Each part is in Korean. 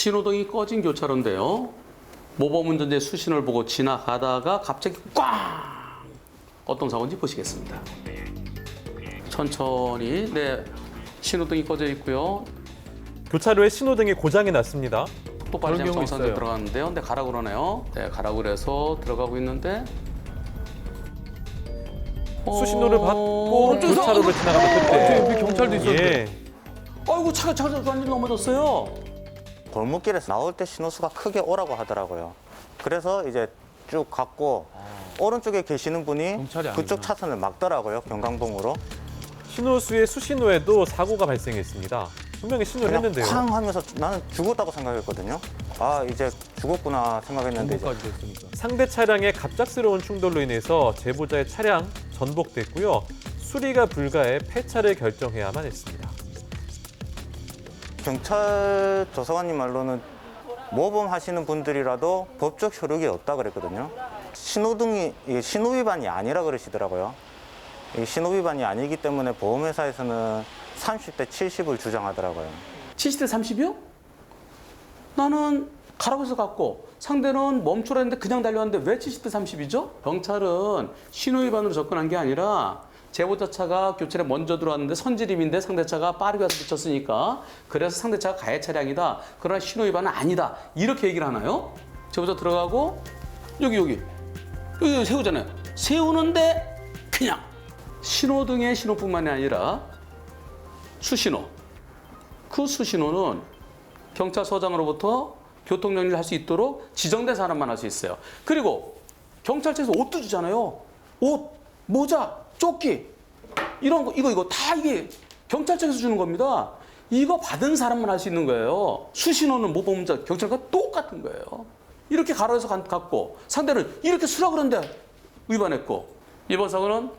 신호등이 꺼진 교차로인데요. 모범 운전자의 수신호를 보고 지나가다가 갑자기 꽝! 어떤 사고인지 보시겠습니다. 천천히 신호등이 꺼져 있고요. 교차로에 신호등이 고장이 났습니다. 또 빠르지 그런 않고 경우 정상적으로 있어요. 들어가는데요. 근데 가라고 그러네요. 가라고 그래서 들어가고 있는데 수신호를 받고 교차로를 지나가는 그때. 옆에 경찰도 있었는데. 예. 아이고 차가 완전히 넘어졌어요. 골목길에서 나올 때 신호수가 크게 오라고 하더라고요. 그래서 이제 쭉 갔고 오른쪽에 계시는 분이 경찰이 그쪽 아니구나. 차선을 막더라고요. 경강봉으로. 신호수의 수신호에도 사고가 발생했습니다. 분명히 신호를 그냥 했는데요. 쾅 하면서 나는 죽었다고 생각했거든요. 아 이제 죽었구나 생각했는데 이제 정보까지 됐으니까. 상대 차량의 갑작스러운 충돌로 인해서 제보자의 차량 전복됐고요. 수리가 불가해 폐차를 결정해야만 했습니다. 경찰 조사관님 말로는 모범하시는 분들이라도 법적 효력이 없다 그랬거든요. 신호등이 이게 신호 위반이 아니라 그러시더라고요. 이 신호 위반이 아니기 때문에 보험회사에서는 30대 70을 주장하더라고요. 70대 30이요? 나는 가라고 해서 갔고 상대는 멈추라 했는데 그냥 달려왔는데 왜 70대 30이죠? 경찰은 신호 위반으로 접근한 게 아니라 제보자 차가 교차로에 먼저 들어왔는데 선진입인데 상대차가 빠르게 와서 미쳤으니까 그래서 상대차가 가해 차량이다. 그러나 신호 위반은 아니다. 이렇게 얘기를 하나요? 제보자 들어가고 여기 세우잖아요. 세우는데 그냥 신호등의 신호뿐만이 아니라 수신호. 그 수신호는 경찰서장으로부터 교통정리를 할 수 있도록 지정된 사람만 할 수 있어요. 그리고 경찰서에서 옷도 주잖아요. 옷, 모자, 조끼 이런 거 이거 다 이게 경찰청에서 주는 겁니다. 이거 받은 사람만 할 수 있는 거예요. 수신호는 모범자 경찰과 똑같은 거예요. 이렇게 가로에서 갔고 상대는 이렇게 수라 그런데 위반했고 이번 사고는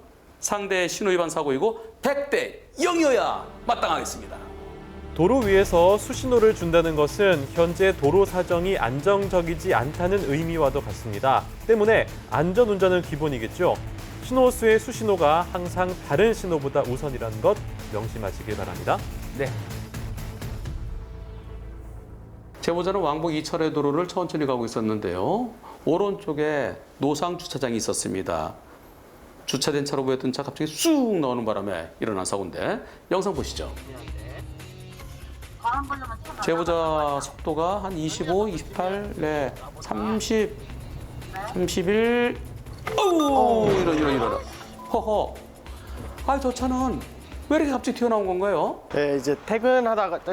상대의 신호 위반 사고이고 100대 0이어야 마땅하겠습니다. 도로 위에서 수신호를 준다는 것은 현재 도로 사정이 안정적이지 않다는 의미와도 같습니다. 때문에 안전운전은 기본이겠죠. 신호수의 수신호가 항상 다른 신호보다 우선이라는 것 명심하시길 바랍니다. 네. 제보자는 왕복 2차로의 도로를 천천히 가고 있었는데요. 오른쪽에 노상 주차장이 있었습니다. 주차된 차로 보였던 차 갑자기 쑥 나오는 바람에 일어난 사고인데 영상 보시죠. 제보자 속도가 한 25, 28, 30, 31. 어우, 이런. 허허. 아, 저 차는 왜 이렇게 갑자기 튀어나온 건가요? 네, 이제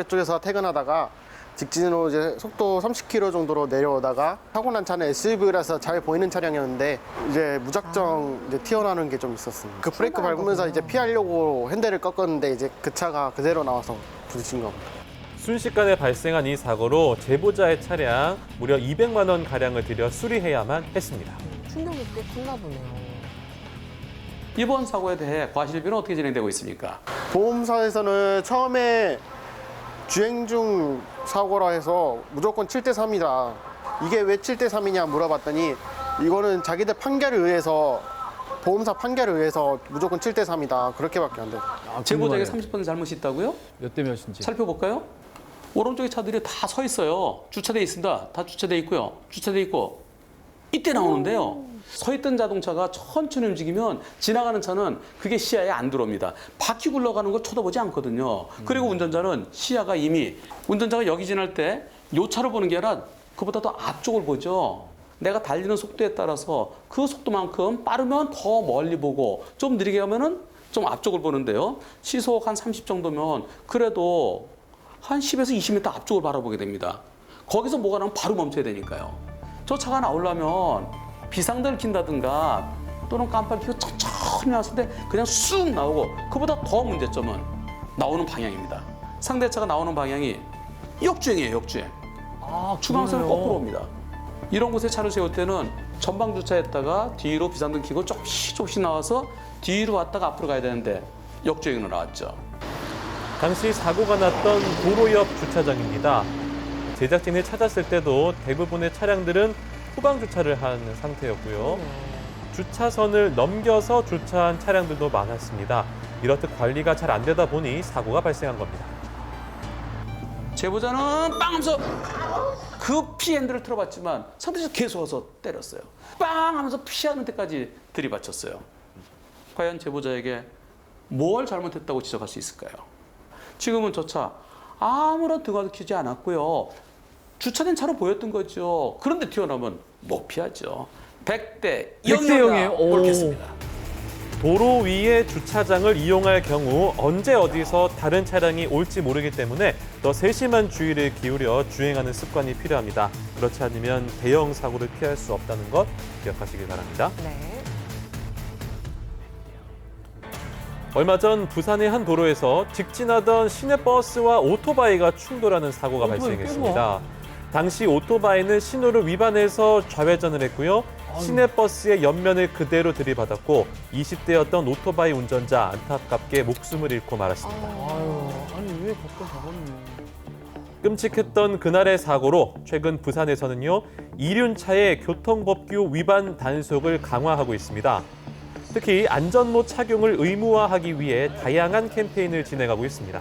이쪽에서 퇴근하다가 직진으로 이제 속도 30km 정도로 내려오다가 사고 난 차는 SUV라서 잘 보이는 차량이었는데 이제 무작정 이제 튀어나오는 게 좀 있었습니다. 그 브레이크 밟으면서 이제 피하려고 핸들을 꺾었는데 이제 그 차가 그대로 나와서 부딪힌 겁니다. 순식간에 발생한 이 사고로 제보자의 차량 무려 200만 원 가량을 들여 수리해야만 했습니다. 충격이 꽤 컸나 보네요. 이번 사고에 대해 과실비는 어떻게 진행되고 있습니까? 보험사에서는 처음에 주행 중 사고라 해서 무조건 7대 3이다. 이게 왜 7대 3이냐 물어봤더니 이거는 자기들 판결에 의해서 보험사 판결에 의해서 무조건 7대 3이다. 그렇게밖에 안 돼요. 제보자에게 30% 잘못이 있다고요? 몇 대 몇인지. 살펴볼까요? 오른쪽에 차들이 다 서 있어요. 주차돼 있습니다. 다 주차돼 있고요. 주차돼 있고 이때 나오는데요. 서 있던 자동차가 천천히 움직이면 지나가는 차는 그게 시야에 안 들어옵니다. 바퀴 굴러가는 걸 쳐다보지 않거든요. 그리고 운전자는 시야가 이미 운전자가 여기 지날 때 요 차를 보는 게 아니라 그보다 더 앞쪽을 보죠. 내가 달리는 속도에 따라서 그 속도만큼 빠르면 더 멀리 보고 좀 느리게 가면은 좀 앞쪽을 보는데요. 시속 한 30 정도면 그래도 한 10에서 20m 앞쪽을 바라보게 됩니다. 거기서 뭐가 나면 바로 멈춰야 되니까요. 저 차가 나오려면 비상등을 킨다든가 또는 깜빡이 켜고 천천히 나왔을 때 그냥 쑥 나오고 그보다 더 문제점은 나오는 방향입니다. 상대차가 나오는 방향이 역주행이에요, 역주행. 중앙선을 거꾸로 옵니다. 이런 곳에 차를 세울 때는 전방 주차했다가 뒤로 비상등 켜고 조금씩 나와서 뒤로 왔다가 앞으로 가야 되는데 역주행으로 나왔죠. 당시 사고가 났던 도로 옆 주차장입니다. 제작진이 찾았을 때도 대부분의 차량들은 후방 주차를 한 상태였고요. 주차선을 넘겨서 주차한 차량들도 많았습니다. 이렇듯 관리가 잘 안 되다 보니 사고가 발생한 겁니다. 제보자는 빵 하면서 급히 핸들을 틀어봤지만 상대에서 계속 와서 때렸어요. 빵 하면서 피하는 데까지 들이받쳤어요. 과연 제보자에게 뭘 잘못했다고 지적할 수 있을까요? 지금은 저 차 아무런 등화도 켜지 않았고요. 주차된 차로 보였던 거죠. 그런데 튀어나오면 못 피하죠. 100대 0이에요. 옳겠습니다. 도로 위에 주차장을 이용할 경우 언제 어디서 다른 차량이 올지 모르기 때문에 더 세심한 주의를 기울여 주행하는 습관이 필요합니다. 그렇지 않으면 대형 사고를 피할 수 없다는 것 기억하시길 바랍니다. 네. 얼마 전 부산의 한 도로에서 직진하던 시내버스와 오토바이가 충돌하는 사고가 발생했습니다. 당시 오토바이는 신호를 위반해서 좌회전을 했고요. 시내버스의 옆면을 그대로 들이받았고 20대였던 오토바이 운전자 안타깝게 목숨을 잃고 말았습니다. 아니 왜 가끔 잡았니? 끔찍했던 그날의 사고로 최근 부산에서는요. 이륜차의 교통법규 위반 단속을 강화하고 있습니다. 특히 안전모 착용을 의무화하기 위해 다양한 캠페인을 진행하고 있습니다.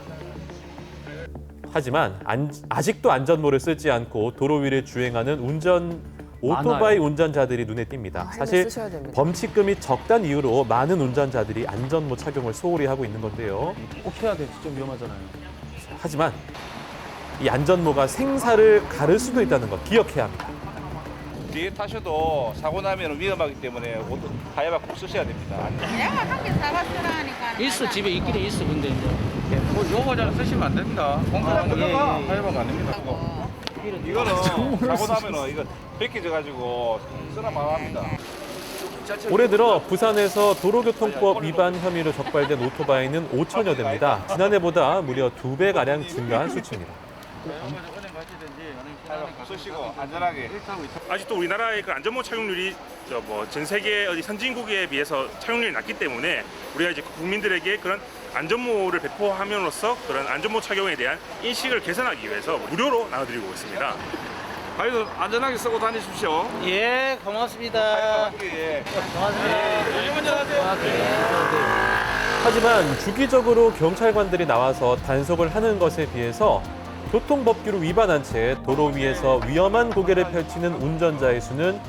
하지만 아직도 안전모를 쓰지 않고 도로 위를 주행하는 오토바이 운전자들이 눈에 띕니다. 사실 쓰셔야 됩니다. 범칙금이 적다는 이유로 많은 운전자들이 안전모 착용을 소홀히 하고 있는 건데요. 꼭 해야 돼. 진짜 위험하잖아요. 하지만 이 안전모가 생사를 가를 수도 있다는 것 기억해야 합니다. 뒤에 타셔도 사고 나면 위험하기 때문에 하야바 꼭 쓰셔야 됩니다. 내가 한개 사봤으라 하니까. 있어 집에 있긴 있어 근데 이제. 뭐 요거 잘 쓰시면 안 됩니다. 공사장 들어가 하야바가 안 됩니다. 이거는 사고 나면은 이거 벗겨져 가지고 쓰나 마합니다. 올해 들어 부산에서 도로교통법 위반 혐의로 적발된 오토바이는 5천여 대입니다. 지난해보다 무려 2배가량 증가한 수치입니다. 쓰시고 안전하게. 아직도 우리나라의 그 안전모 착용률이 전 세계 어디 선진국에 비해서 착용률이 낮기 때문에 우리가 이제 국민들에게 그런 안전모를 배포함으로써 그런 안전모 착용에 대한 인식을 개선하기 위해서 무료로 나눠드리고 있습니다. 아이도 안전하게 쓰고 다니십시오. 예 고맙습니다. 예. 하지만 주기적으로 경찰관들이 나와서 단속을 하는 것에 비해서 교통법규를 위반한 채 도로 위에서 위험한 고개를 펼치는 운전자의 수는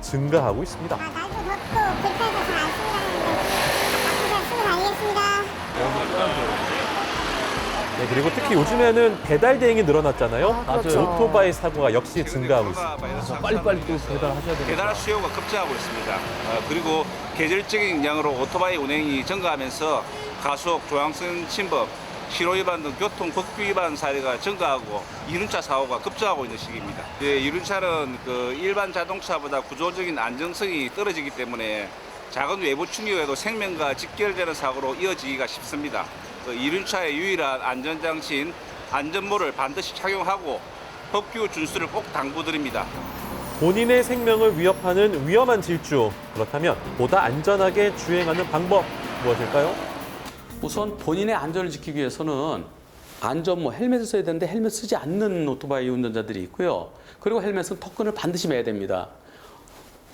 증가하고 있습니다. 날도 덥고 불편해서 잘 쓰려는데 앞으로 쓰고 다니겠습니다. 네, 그리고 특히 요즘에는 배달 대행이 늘어났잖아요. 그렇죠. 오토바이 사고가 역시 증가하고 있습니다. 빨리빨리 또 배달하셔야 됩니다. 배달 수요가 급증하고 있습니다. 그리고 계절적인 양으로 오토바이 운행이 증가하면서 가속, 조항성 침범, 신호 위반 등 교통 법규 위반 사례가 증가하고 이륜차 사고가 급증하고 있는 시기입니다. 이륜차는 일반 자동차보다 구조적인 안정성이 떨어지기 때문에 작은 외부 충격에도 생명과 직결되는 사고로 이어지기가 쉽습니다. 이륜차의 유일한 안전장치인 안전모를 반드시 착용하고 법규 준수를 꼭 당부드립니다. 본인의 생명을 위협하는 위험한 질주. 그렇다면 보다 안전하게 주행하는 방법 무엇일까요? 우선 본인의 안전을 지키기 위해서는 안전모 헬멧을 써야 되는데 헬멧 쓰지 않는 오토바이 운전자들이 있고요. 그리고 헬멧은 턱끈을 반드시 매야 됩니다.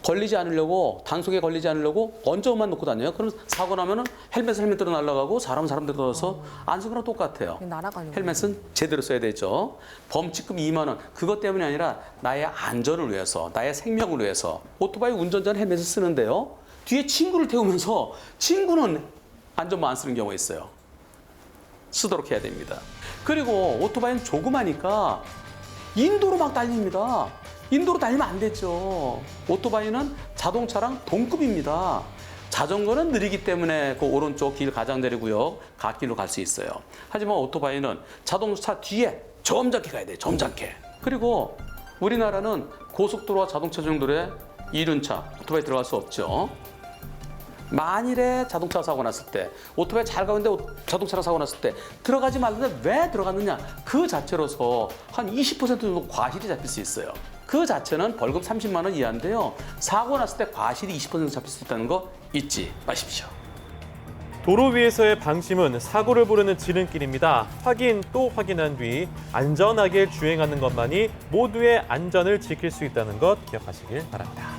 걸리지 않으려고 단속에 걸리지 않으려고 언저만 놓고 다녀요. 그럼 사고 나면은 헬멧대로 날아가고 사람대로 들어서 안 쓴 거랑 똑같아요. 날아가는 헬멧은 제대로 써야 되죠. 범칙금 2만 원. 그것 때문이 아니라 나의 안전을 위해서, 나의 생명을 위해서 오토바이 운전자는 헬멧을 쓰는데요. 뒤에 친구를 태우면서 친구는 안전모 안 쓰는 경우가 있어요. 쓰도록 해야 됩니다. 그리고 오토바이는 조그마니까 인도로 막 달립니다. 인도로 달리면 안 되죠. 오토바이는 자동차랑 동급입니다. 자전거는 느리기 때문에 그 오른쪽 길 가장내리고요. 갓길로 갈 수 있어요. 하지만 오토바이는 자동차 뒤에 점잖게 가야 돼요. 점잖게. 그리고 우리나라는 고속도로와 자동차 정도에 이륜차, 오토바이 들어갈 수 없죠. 만일에 자동차 사고 났을 때 오토바이 잘 가는데 자동차랑 사고 났을 때 들어가지 말는데 왜 들어갔느냐 그 자체로서 한 20% 정도 과실이 잡힐 수 있어요. 그 자체는 벌금 30만 원 이하인데요. 사고 났을 때 과실이 20% 잡힐 수 있다는 거 잊지 마십시오. 도로 위에서의 방심은 사고를 부르는 지름길입니다. 확인 또 확인한 뒤 안전하게 주행하는 것만이 모두의 안전을 지킬 수 있다는 것 기억하시길 바랍니다.